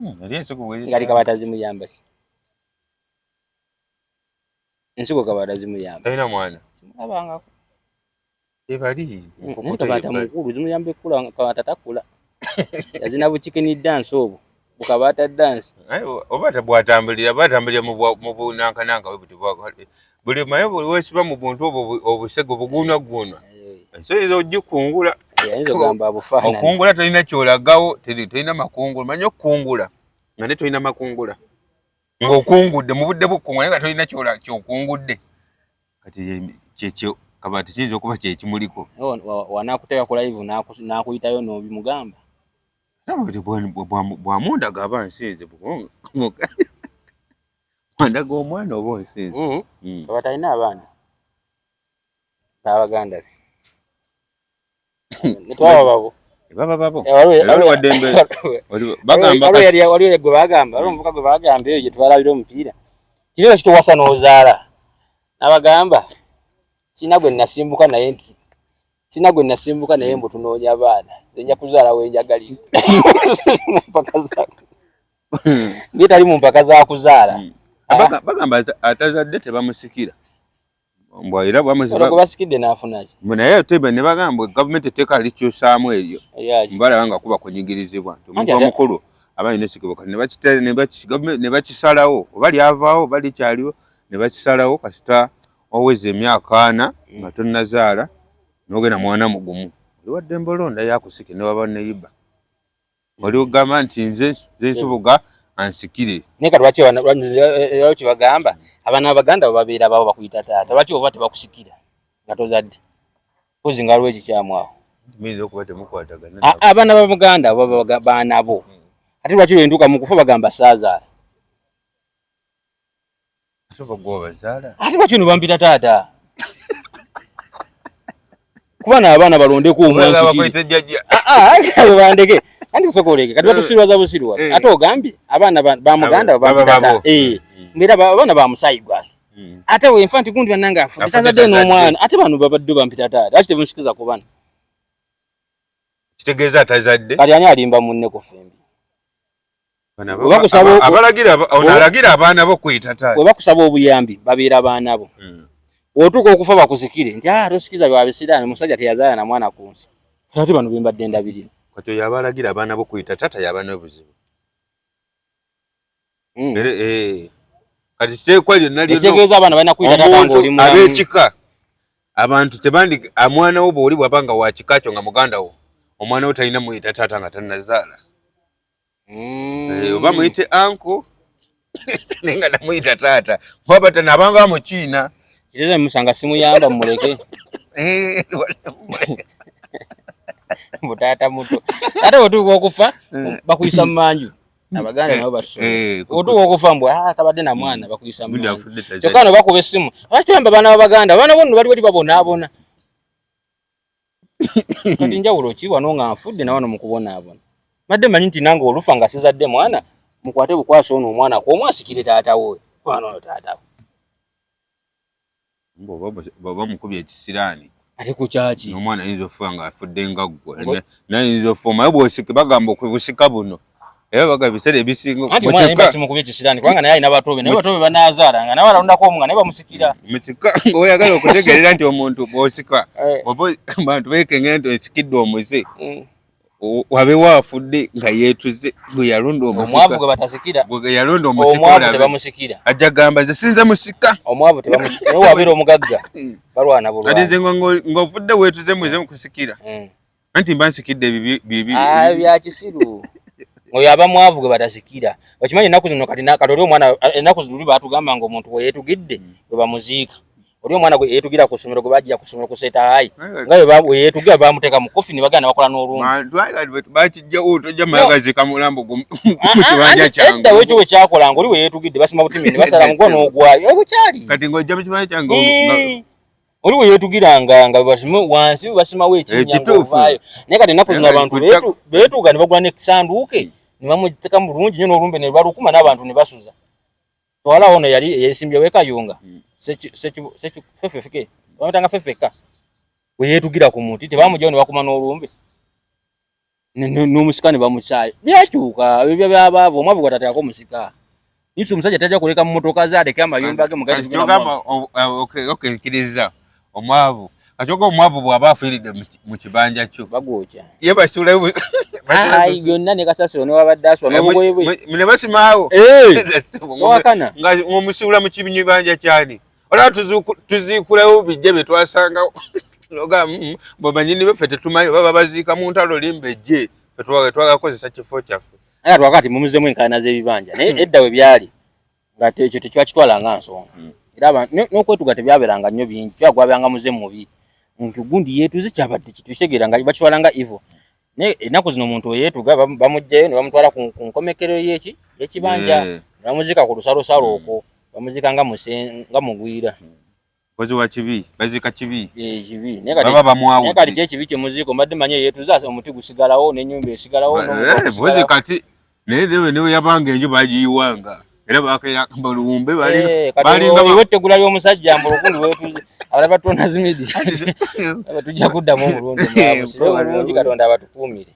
ngali kabaata zimuyamba ensigo kabaata zimuyamba talina mwana simulabangako ebali kabaata mukulu zimuyamba ekkula kabaata takula yazina bukikini dance obwo bukabaata dance oba tabwatambulira batambulira mu bunankananka buli maye buli wesiba mu buntu obwo obusego bugunaguna ensozi ogikungula okungula tolina kyolagawo tolina makungula manyi okukungula nga ne tolina makungula ng'okungudde mu budde bukungula naye nga tolina kyokungudde kati kyekyo kabaati kiyinza okuba kyekimuliko wanaakuteeka ku live n'akuyitayo n'obimugamba bwamundaga aba nsinze wandaga omwana oba onsinze kabaata alina abaana n'abaganda be netwabababo waliwo gwe bagamba waliwo omuvuka gwe bagamba eyo gye tubalabira omupiira kiriro kitowasa n'ozaala n'abagamba sina gwe nasimbuka naye mbu tunoonya abaana zenja kuzaala wenjagalira mumpaka tali mu mpaka za kuzaala bagamba atazadde tebamusikira mbwa era basikidde n'afunaki naye tebe ne bagamba gavumenti etteeka likyusaamu eryo mbalaba nga kuba kunyigirizibwa nti omuntu omukulu abalina ekigoba ne bakisalawo bali avaawo bali kyaliwo ne bakisalawo kasita oweze emyaka 4 nga tonnazaala n'ogenda mwana mugumu oli wadde mbolonda yakusike ne waba neyiba oli ogamba nti nze nsoboga ansikire neka lwaki bagamba abaana abaganda babeera babo bakuyita taata lwaki oba tebakusikira nga tozadde kozi nga lweki kyamwawo minza okuba temukwatagana abaana b'abaganda baba baanabo ate lwaki lwentuuka mu kufa bagamba saazaala ate bagwa bazaala ate lwaki ono bampita taata kuba n'abaana balondeko omwansikire bandeke kandi sokoleke kati batusirwa za busirwa ate ogambye abaana ba muganda bampita ngera abaana ba musaigwa ate wenfa nti gundi wananga afudde tazadde n'omwana ate bano babadde bampita taata lwaki temunsikiza ku bana kitegeeza atazadde kati ani alimba munne ku fembi alagira abaana bo kuyita taata we bakusaba obuyambi babeera abaana bo otuuka okufa bakusikire nti tosikiza byabisiraani musajja teyazaala na mwana ku nsi ate bano bembadde ndabirira kati oyo abalagira abaana bo kuyita taata yaba n'obuzibu kati kiteekwa lyonna lyekitegeeza abaana balina kuyita taata ng'oli mulamu ab'ekika abantu tebandi mwana wo bw'oli bwaba nga wa kika kyo nga muganda wo omwana wo talina muyita taata nga tannazaala oba muyite anko naye nga namuyita taata babata nabanga bamukiina kitegeeza musanga simuyamba mumuleke mutaata muto ate otuuka okufa bakuyisa mu manju abaganda nabo basuula otuuka okufa mbwe tabadde na mwana bakuyisa mu manju kyokka no bakuba essimu bakiyamba abaana b'abaganda abaana bonna bali wali babonaabona kati njawulo ki wano nga nfudde na wano mu kubonaabona madde manyi nti nange olufa nga sizadde mwana mukwate bukwasa ono omwana kwomwasikire taata we kwana ono taata we baba mukubye ekisiraani ate ku kyaki omwana ayinza okufa nga afudde nga ggwe nayinza okufa omaye bw'osike bagamba okwebusika buno era baga ebiseera ebisinga anti omwana yimba simukubye ekisiraani kubanga naye alina batobe naye batobe banaazaala nga nawe alondako omu nga naye bamusikira mukika ngaoyagala okutegeerera nti omuntu bw'osika bantu beekengera nti osikidde omuze wabeewo afudde nga yeetuze bwe yalonda omwavu gwe batasikira bwe yalonda omwavu tebamusikira ajja gamba ze sinza musika omwavu tebamusikira naye wabeera omugagga balwana bulwana kati nze ng'ofudde weetuze muze mukusikira anti mba nsikidde bibiri bya kisiru oyo aba mwavu gwe batasikira okimanyi ennaku zino kati oli omwana ennaku zino baatugamba nga omuntu we yeetugidde we bamuziika oli omwana gwe yeetugira ku ssomero gwe bajja ku ssomero kuseeta hayi nga we yeetugira bamuteeka mu kofi ne bagenda bakola n'olumbi bakijjawo tojja mayagaziika mulambo mu kibanja kyange edda wekyo bwe kyakolanga oli we yeetugidde basima butimbi ne basala mugo n'ogwayo bwe kyali kati ng'ojja mu kibanja kyange oli we yeetugiranga nga basima wansi basimawo ekinnya ng'ovaayo naye kati ennaku zino abantu beetuuga ne bagula n'ekisanduuke ne bamuteeka mu bulungi nnyo n'olumbe ne balukuma n'abantu ne basuza twala ono yali yeesimbyewo ekayunga fefeke bamutanga fefeka we yeetugira ku muti tebamugyawo ne bakuma n'olumbe n'omusika ne bamusaayo byakyuka ebyo byabaavu omwavu gwatateekako omusika nisi omusajja tajja kuleka mu motoka ze aleke amayumba ge nkiriza omwavu katyoka omwavu bw'aba afiiridde mu kibanja kyo bagwokya ye basulayo byonna ne kasasiro ne wabadde asula n'obugoye bwe ne basimaawo owakana nga omusuula mu kibanja kyani olaba tuziikulawo bijja bye twasangawo bwebanyini beffe tetumanyi baba baziika mu ntalo limbejje fe twagakozesa kifo kyaffe aya twakati mumuzemu enkaayana z'ebibanja naye edda we byali nga ekyo tekyakitwalanga nsonga era n'okwetuga tebyabeeranga nnyo bingi kyagwabyanga muze mubi nti gundi yeetuze kyabadde kitusegera nga bakitwalanga ivo naye ennaku zino omuntu weyeetuga bamugjayo ne bamutwala ku nkomekero y'ekibanja ne bamuziika ku lusalosalo okwo bamuziika nga mugwira kozi wa kibi baziika kibi kibi baba bamwawo naye kati kyekibi kyemuziiko mbadde manye yeetuze omuti gusigalawo n'ennyumba esigalawo bozi kati naye newe yabanga enju bagiyiwanga era bakaira balumbe balinga wettegula ly'omusajja mbulukundi weetuze abalaba tona zimidi abatujja kuddamu omulungi mwamusire bulungi katonda abatukuumire